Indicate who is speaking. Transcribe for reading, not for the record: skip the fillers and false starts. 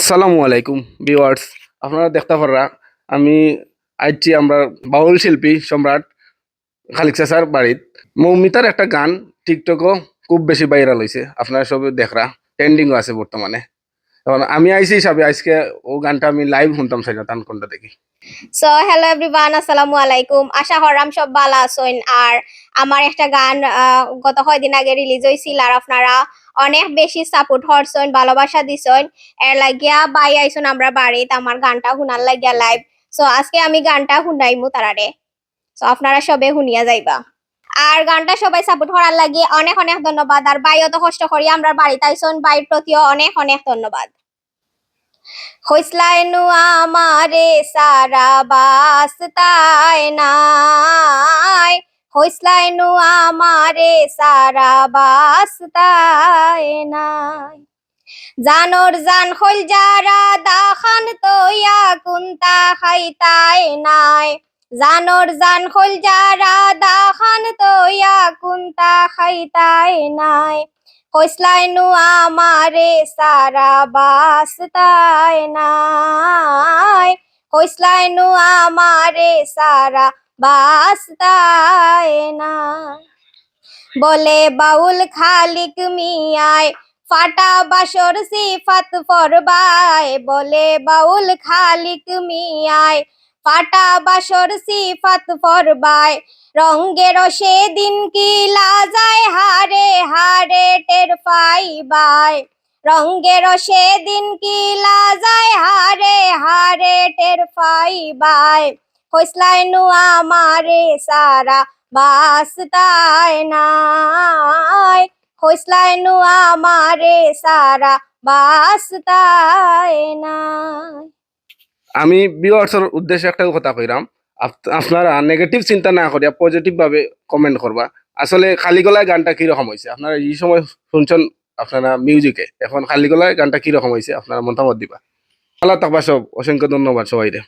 Speaker 1: আসসালামু আলাইকুম ভিউয়ার্স, আপনারা দেখতে পাররা আমি আইছি আমরা বাউল শিল্পী সম্রাট খালিক চাচার বাড়িত। মৌমিতার একটা গান টিকটকও খুব বেশি ভাইরাল হয়েছে, আপনারা সব দেখরা, ট্রেন্ডিংও আছে বর্তমানে। তখন আমি আইছি হিসাবে আজকে ও গানটা আমি লাইভ শুনতাম সেটা তান কোনটা দেখি।
Speaker 2: সো হ্যালো এভরিওয়ান, আসসালামু আলাইকুম। আশা হরাম সব ভালো আছেন। আর আমার একটা গান গত কয়দিন আগে রিলিজ হয়েছিল, আর আপনারা অনেক বেশি সাপোর্ট করছেন, ভালোবাসা দিছেন। এর লাগিয়া বাই আইসুন আমরা বাড়িতে আমার গানটা শুনার লাগিয়া লাইভ। সো আজকে আমি গানটা শুনাইমু তারারে। সো আপনারা সবে শুনিয়া যাইবা। আর গানটা সবাই সাপোর্ট করার লাগি অনেক অনেক ধন্যবাদ। আর বাইও তো কষ্ট করি আমরা বাড়িতে আইসুন, বাইর প্রতিও অনেক অনেক ধন্যবাদ। হইসলাইনু আমারে সারা বাস্তায় নাই, হইসলাইনু আমারে সারা বাস্তায় নাই। জানোর জান হইল যারা দাখান তৈয়া কুন্তা খাইতায় নাই, জানোর জান হইল যারা দাখান তৈয়া কুন্তা খাইতায় নাই। কইসলাইনু আমারে সারা বাস্তায় নাই, কইসলাইনু আমারে সারা বাস্তায় নাই। বলে বাউল খালিক মিয়ায় ফাটা বাসর সিফাত ফরবায়, বলে বাউল খালিক মিয়ায় ফাটা বাসর সিফাত ফরবায়। রঙ্গের সেদিন কি লাজায় হারে হারে টের পাইবাই, রঙ্গের সেদিন কি লাজায় হারে হারে টের পাইবাই। কইসলাইনু আমারে সারা বাস্তায় নাই, কইসলাইনু আমারে সারা বাস্তায় নাই।
Speaker 1: আমি ভিউয়ার্সের উদ্দেশ্যে একটা কথা কইরাম, আপনারা নেগেটিভ চিন্তা না করিয়া পজিটিভ ভাবে কমেন্ট করবা। আসলে খালি গলায় গানটা কিরকম হয়েছে, আপনারা এই সময় শুনছেন আপনারা মিউজিকে, এখন খালি গলায় গানটা কিরকম হয়েছে আপনারা মতামত দিবা। ভালো থাকবা সব, অসংখ্য ধন্যবাদ সবাইরে।